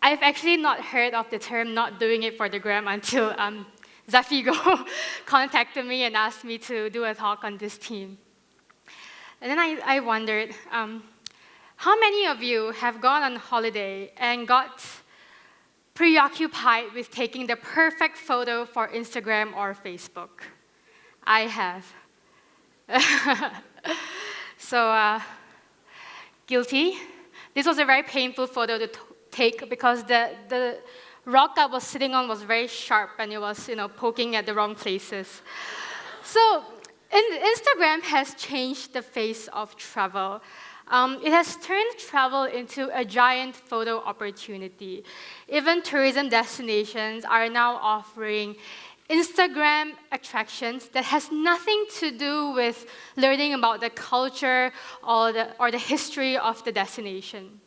I've actually not heard of the term "not doing it for the gram" until Zafigo contacted me and asked me to do a talk on this theme. And then I wondered, how many of you have gone on holiday and got preoccupied with taking the perfect photo for Instagram or Facebook? I have. So, guilty. This was a very painful photo to take because the rock I was sitting on was very sharp and it was, poking at the wrong places. So, Instagram has changed the face of travel. It has turned travel into a giant photo opportunity. Even tourism destinations are now offering Instagram attractions that has nothing to do with learning about the culture or the history of the destination.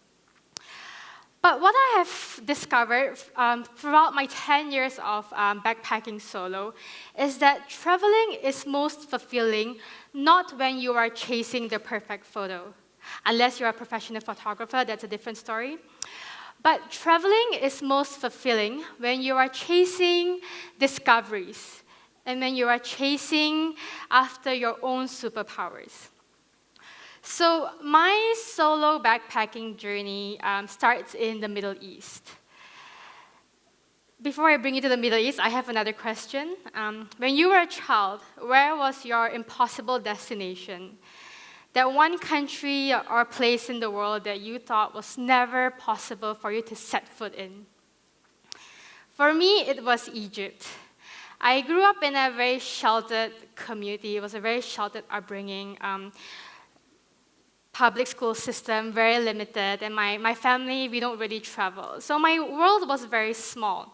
But what I have discovered throughout my 10 years of backpacking solo is that traveling is most fulfilling not when you are chasing the perfect photo. Unless you're a professional photographer, that's a different story. But traveling is most fulfilling when you are chasing discoveries and when you are chasing after your own superpowers. So my solo backpacking journey starts in the Middle East. Before I bring you to the Middle East, I have another question. When you were a child, where was your impossible destination? That one country or place in the world that you thought was never possible for you to set foot in? For me, it was Egypt. I grew up in a very sheltered community. It was a very sheltered upbringing. Public school system, very limited, and my family, we don't really travel. So my world was very small.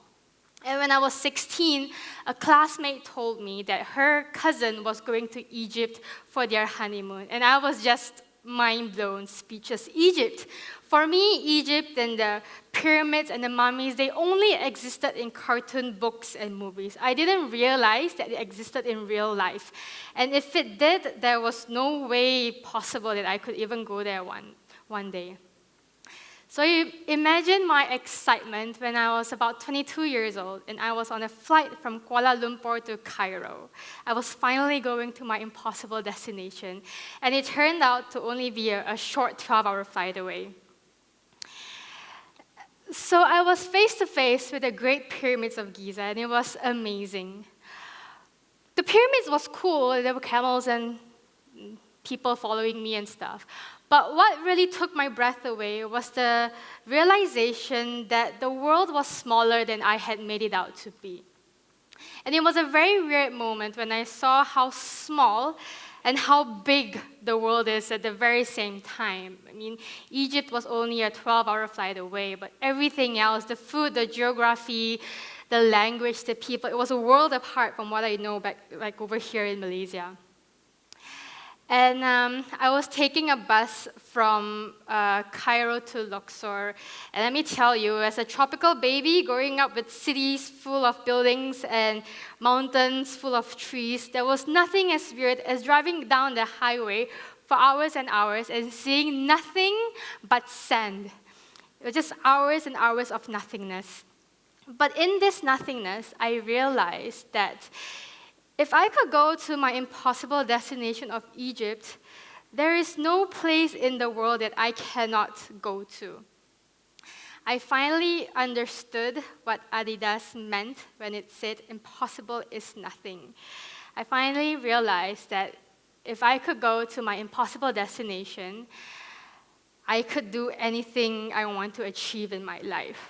And when I was 16, a classmate told me that her cousin was going to Egypt for their honeymoon. And I was just mind blown, speechless. Egypt. For me, Egypt and the pyramids and the mummies, they only existed in cartoon books and movies. I didn't realize that it existed in real life. And if it did, there was no way possible that I could even go there one day. So you imagine my excitement when I was about 22 years old and I was on a flight from Kuala Lumpur to Cairo. I was finally going to my impossible destination, and it turned out to only be a short 12-hour flight away. So I was face to face with the Great Pyramids of Giza, and it was amazing. The pyramids was cool. There were camels and people following me and stuff. But what really took my breath away was the realization that the world was smaller than I had made it out to be. And it was a very weird moment when I saw how small and how big the world is at the very same time. I mean, Egypt was only a 12-hour flight away, but everything else, the food, the geography, the language, the people, it was a world apart from what I know back like over here in Malaysia. And I was taking a bus from Cairo to Luxor. And let me tell you, as a tropical baby growing up with cities full of buildings and mountains full of trees, there was nothing as weird as driving down the highway for hours and hours and seeing nothing but sand. It was just hours and hours of nothingness. But in this nothingness, I realized that if I could go to my impossible destination of Egypt, there is no place in the world that I cannot go to. I finally understood what Adidas meant when it said impossible is nothing. I finally realized that if I could go to my impossible destination, I could do anything I want to achieve in my life.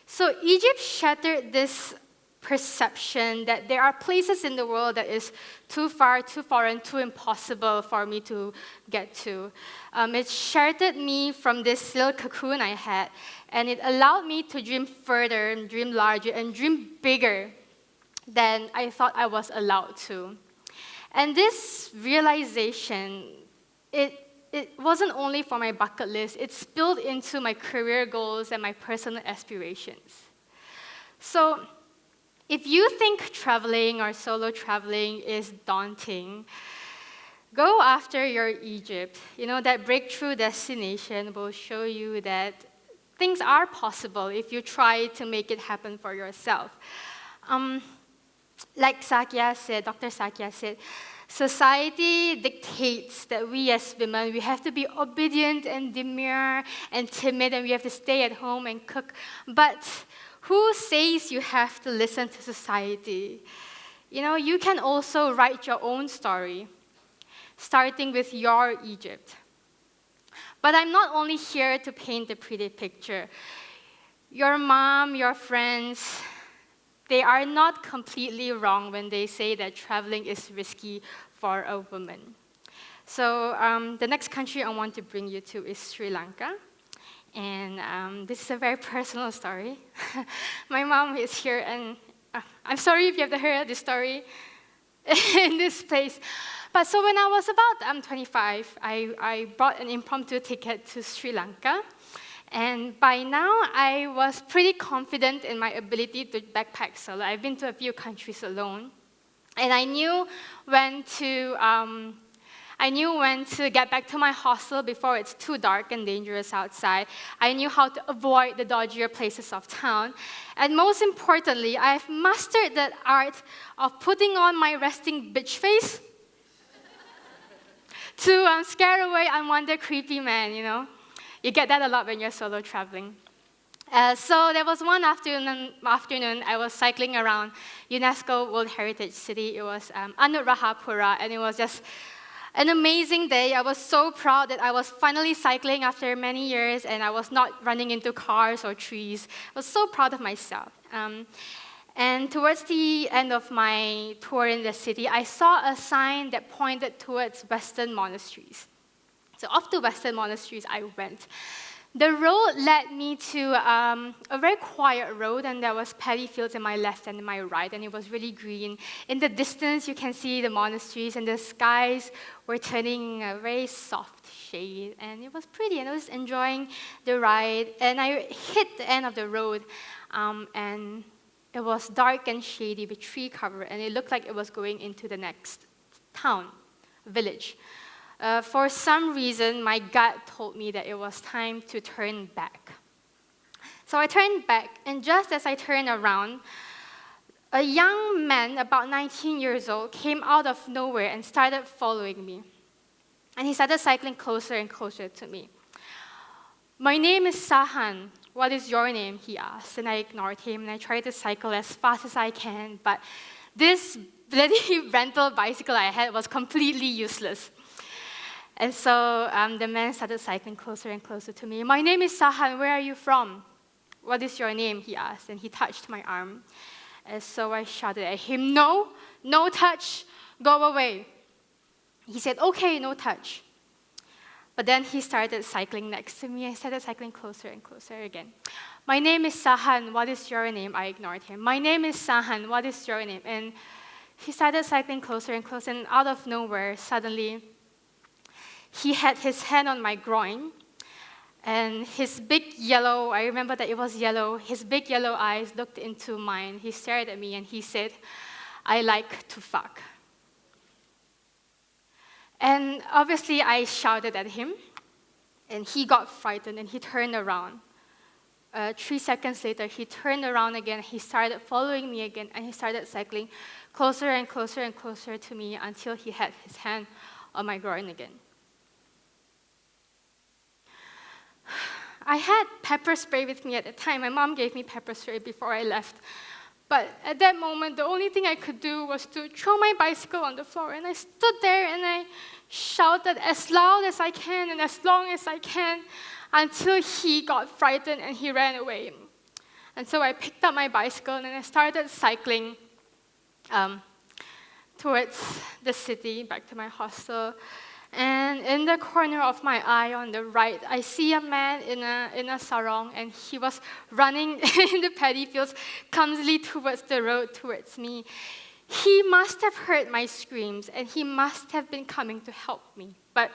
So Egypt shattered this perception that there are places in the world that is too far, too foreign, too impossible for me to get to. It shattered me from this little cocoon I had, and it allowed me to dream further and dream larger and dream bigger than I thought I was allowed to. And this realization, it wasn't only for my bucket list, it spilled into my career goals and my personal aspirations. So, if you think traveling or solo traveling is daunting, Go after your Egypt. That breakthrough destination will show you that things are possible if you try to make it happen for yourself. Like Dr. Sakya said, society dictates that we as women, we have to be obedient and demure and timid, and we have to stay at home and cook. But who says you have to listen to society? You can also write your own story, starting with your Egypt. But I'm not only here to paint a pretty picture. Your mom, your friends, they are not completely wrong when they say that traveling is risky for a woman. So the next country I want to bring you to is Sri Lanka. And this is a very personal story. My mom is here, and I'm sorry if you have heard this story in this place. But so when I was about 25, I bought an impromptu ticket to Sri Lanka. And by now, I was pretty confident in my ability to backpack solo. I've been to a few countries alone. And I knew when to get back to my hostel before it's too dark and dangerous outside. I knew how to avoid the dodgier places of town. And most importantly, I've mastered the art of putting on my resting bitch face to scare away unwanted creepy men. You get that a lot when you're solo traveling. So there was one afternoon I was cycling around UNESCO World Heritage City. It was Anuradhapura, and it was just an amazing day. I was so proud that I was finally cycling after many years, and I was not running into cars or trees. I was so proud of myself. And towards the end of my tour in the city, I saw a sign that pointed towards Western monasteries. So off to Western monasteries I went. The road led me to a very quiet road, and there was paddy fields in my left and in my right, and it was really green. In the distance, you can see the monasteries, and the skies were turning a very soft shade, and it was pretty, and I was enjoying the ride. And I hit the end of the road, and it was dark and shady with tree cover, and it looked like it was going into the next town, village. For some reason, my gut told me that it was time to turn back. So I turned back, and just as I turned around, a young man, about 19 years old, came out of nowhere and started following me. And he started cycling closer and closer to me. "My name is Sahan. What is your name?" he asked. And I ignored him, and I tried to cycle as fast as I can, but this bloody rental bicycle I had was completely useless. And so the man started cycling closer and closer to me. "My name is Sahan. Where are you from?" "What is your name?" he asked, and he touched my arm. And so I shouted at him, "No, no touch, go away." He said, "Okay, no touch." But then he started cycling next to me. I started cycling closer and closer again. "My name is Sahan. What is your name?" I ignored him. "My name is Sahan. What is your name?" And he started cycling closer and closer, and out of nowhere, suddenly, he had his hand on my groin, and his big yellow, I remember that it was yellow, his big yellow eyes looked into mine. He stared at me and he said, "I like to fuck." And obviously I shouted at him, and he got frightened and he turned around. 3 seconds later, he turned around again, he started following me again, and he started cycling closer and closer and closer to me until he had his hand on my groin again. I had pepper spray with me at the time. My mom gave me pepper spray before I left. But at that moment, the only thing I could do was to throw my bicycle on the floor. And I stood there and I shouted as loud as I can and as long as I can until he got frightened and he ran away. And so I picked up my bicycle and I started cycling towards the city, back to my hostel. And in the corner of my eye on the right, I see a man in a sarong, and he was running in the paddy fields clumsily towards the road towards me. He must have heard my screams, and he must have been coming to help me. But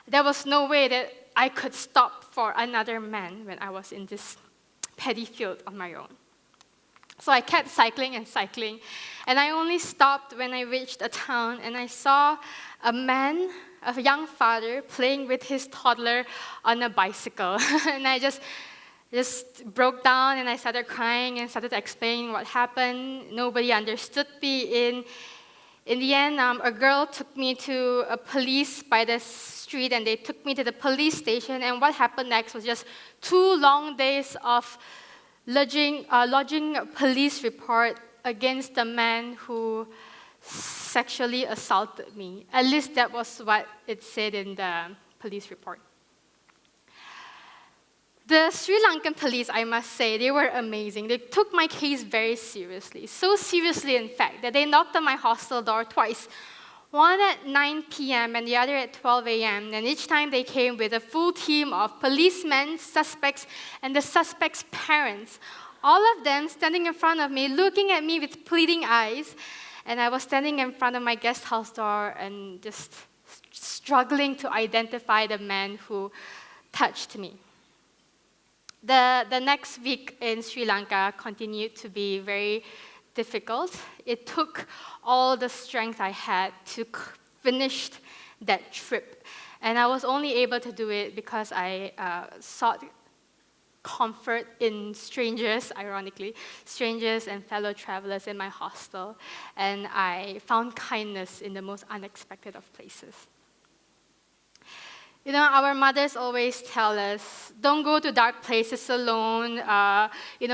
there was no way that I could stop for another man when I was in this paddy field on my own. So I kept cycling and cycling. And I only stopped when I reached a town and I saw a man, a young father, playing with his toddler on a bicycle. And I just broke down and I started crying and started explaining what happened. Nobody understood me. In the end, a girl took me to a police by the street and they took me to the police station. And what happened next was just 2 long days of lodging a police report against the man who sexually assaulted me. At least that was what it said in the police report. The Sri Lankan police, I must say, they were amazing. They took my case very seriously. So seriously, in fact, that they knocked on my hostel door twice. One at 9 p.m. and the other at 12 a.m. And each time they came with a full team of policemen, suspects, and the suspects' parents. All of them standing in front of me, looking at me with pleading eyes. And I was standing in front of my guest house door and just struggling to identify the man who touched me. The next week in Sri Lanka continued to be very difficult. It took all the strength I had to finish that trip. And I was only able to do it because I sought comfort in strangers, ironically, strangers and fellow travelers in my hostel. And I found kindness in the most unexpected of places. You know, our mothers always tell us, don't go to dark places alone,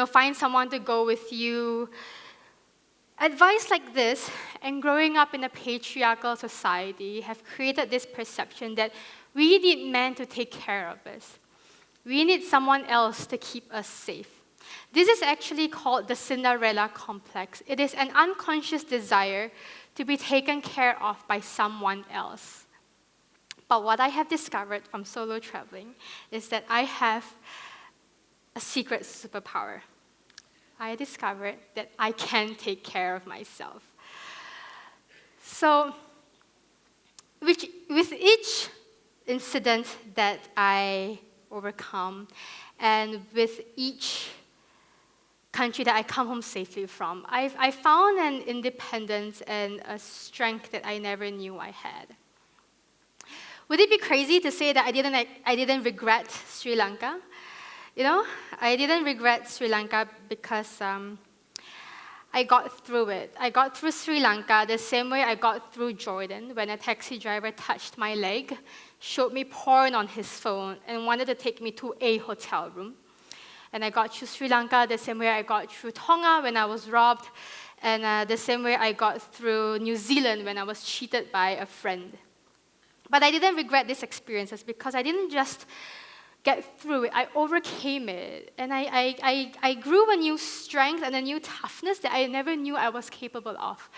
find someone to go with you. Advice like this, and growing up in a patriarchal society, have created this perception that we need men to take care of us. We need someone else to keep us safe. This is actually called the Cinderella complex. It is an unconscious desire to be taken care of by someone else. But what I have discovered from solo traveling is that I have a secret superpower. I discovered that I can take care of myself. So, with each incident that I overcome, and with each country that I come home safely from, I found an independence and a strength that I never knew I had. Would it be crazy to say that I didn't regret Sri Lanka? You know, I didn't regret Sri Lanka because I got through it. I got through Sri Lanka the same way I got through Jordan when a taxi driver touched my leg, showed me porn on his phone, and wanted to take me to a hotel room. And I got through Sri Lanka the same way I got through Tonga when I was robbed, and the same way I got through New Zealand when I was cheated by a friend. But I didn't regret these experiences because I didn't just get through it, I overcame it. And I grew a new strength and a new toughness that I never knew I was capable of.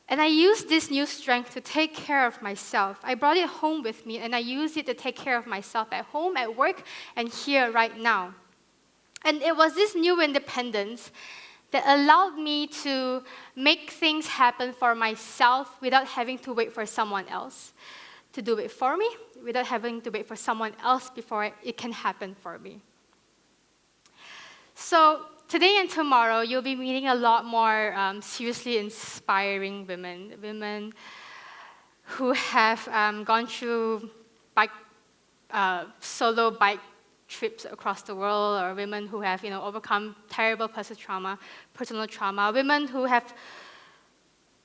And I used this new strength to take care of myself. I brought it home with me, and I used it to take care of myself at home, at work, and here right now. And it was this new independence that allowed me to make things happen for myself without having to wait for someone else to do it for me, without having to wait for someone else before it can happen for me. So today and tomorrow, you'll be meeting a lot more seriously inspiring women who have gone through solo bike trips across the world, or women who have overcome terrible personal trauma, women who have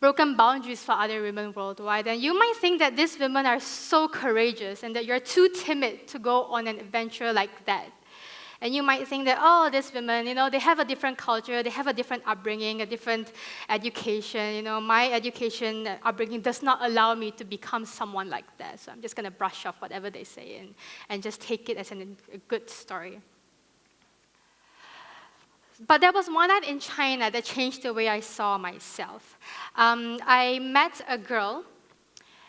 broken boundaries for other women worldwide. And you might think that these women are so courageous and that you're too timid to go on an adventure like that. And you might think that, oh, these women, they have a different culture, they have a different upbringing, a different education. My education upbringing does not allow me to become someone like that. So I'm just going to brush off whatever they say and just take it as a good story. But there was one night in China that changed the way I saw myself. I met a girl,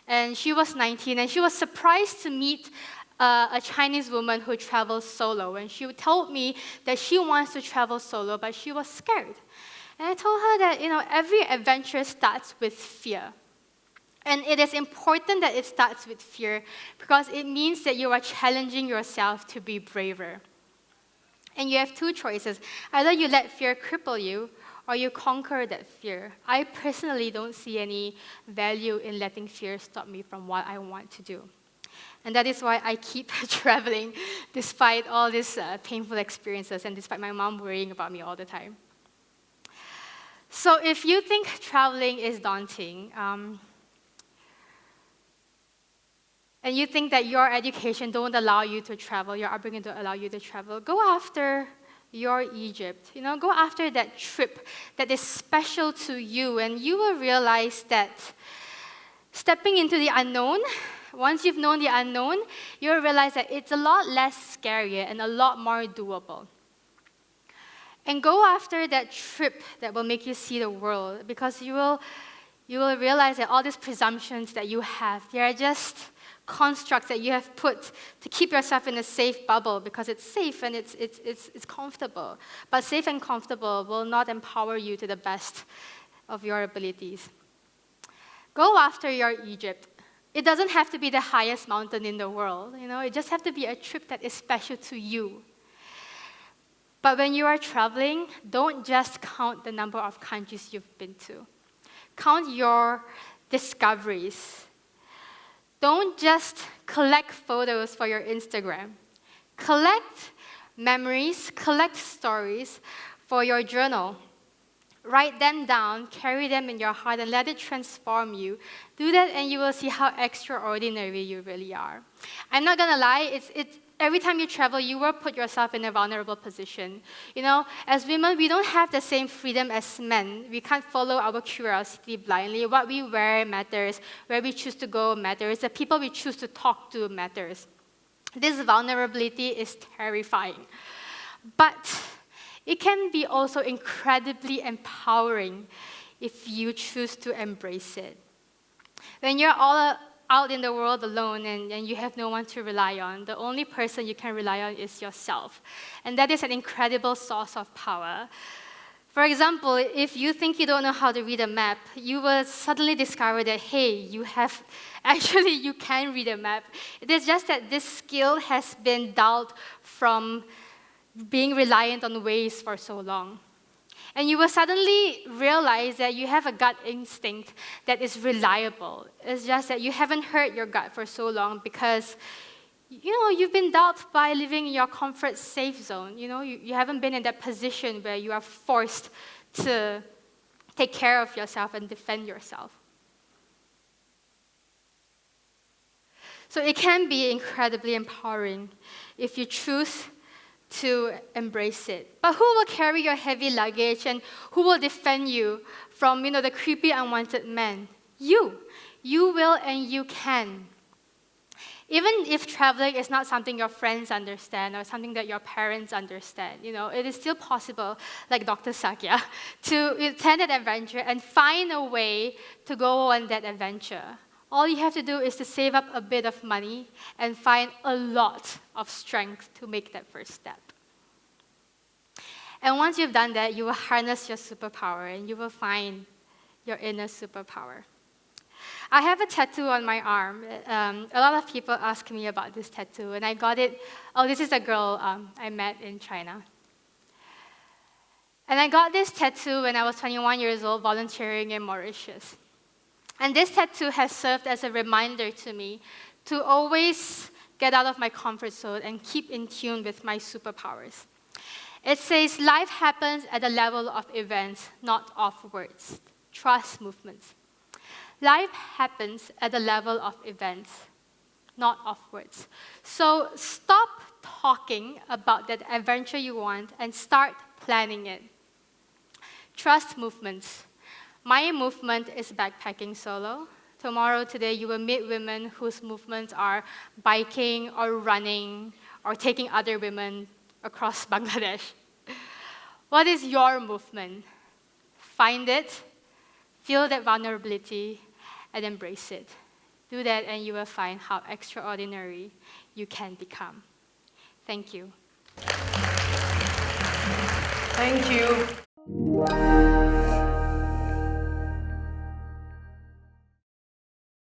and she was 19, and she was surprised to meet a Chinese woman who travels solo. And she told me that she wants to travel solo, but she was scared. And I told her that every adventure starts with fear. And it is important that it starts with fear because it means that you are challenging yourself to be braver. And you have two choices. Either you let fear cripple you, or you conquer that fear. I personally don't see any value in letting fear stop me from what I want to do. And that is why I keep traveling despite all these painful experiences and despite my mom worrying about me all the time. So if you think traveling is daunting, and you think that your education don't allow you to travel, your upbringing don't allow you to travel, go after your Egypt. Go after that trip that is special to you, and you will realize that stepping into the unknown, once you've known the unknown, you'll realize that it's a lot less scary and a lot more doable. And go after that trip that will make you see the world, because you will realize that all these presumptions that you have, they are just constructs that you have put to keep yourself in a safe bubble because it's safe and it's comfortable. But safe and comfortable will not empower you to the best of your abilities. Go after your Egypt. It doesn't have to be the highest mountain in the world. It just has to be a trip that is special to you. But when you are traveling, don't just count the number of countries you've been to. Count your discoveries. Don't just collect photos for your Instagram. Collect memories, collect stories for your journal. Write them down, carry them in your heart, and let it transform you. Do that, and you will see how extraordinary you really are. I'm not gonna lie, every time you travel, you will put yourself in a vulnerable position. As women, we don't have the same freedom as men. We can't follow our curiosity blindly. What we wear matters. Where we choose to go matters. The people we choose to talk to matters. This vulnerability is terrifying. But it can be also incredibly empowering if you choose to embrace it. When you're all out in the world alone and you have no one to rely on, the only person you can rely on is yourself. And that is an incredible source of power. For example, if you think you don't know how to read a map, you will suddenly discover that, hey, you can read a map. It is just that this skill has been dulled from being reliant on Waze for so long. And you will suddenly realize that you have a gut instinct that is reliable. It's just that you haven't heard your gut for so long because, you've been dulled by living in your comfort safe zone. You haven't been in that position where you are forced to take care of yourself and defend yourself. So it can be incredibly empowering if you choose to embrace it. But who will carry your heavy luggage and who will defend you from, the creepy, unwanted men? You. You will and you can. Even if traveling is not something your friends understand or something that your parents understand, it is still possible, like Dr. Sakya, to plan an adventure and find a way to go on that adventure. All you have to do is to save up a bit of money and find a lot of strength to make that first step. And once you've done that, you will harness your superpower and you will find your inner superpower. I have a tattoo on my arm. A lot of people ask me about this tattoo, and I got it. Oh, this is a girl I met in China. And I got this tattoo when I was 21 years old, volunteering in Mauritius. And this tattoo has served as a reminder to me to always get out of my comfort zone and keep in tune with my superpowers. It says, life happens at the level of events, not of words. Trust movements. Life happens at the level of events, not of words. So stop talking about that adventure you want and start planning it. Trust movements. My movement is backpacking solo. Tomorrow, today, you will meet women whose movements are biking or running or taking other women across Bangladesh. What is your movement? Find it, feel that vulnerability, and embrace it. Do that, and you will find how extraordinary you can become. Thank you. Thank you.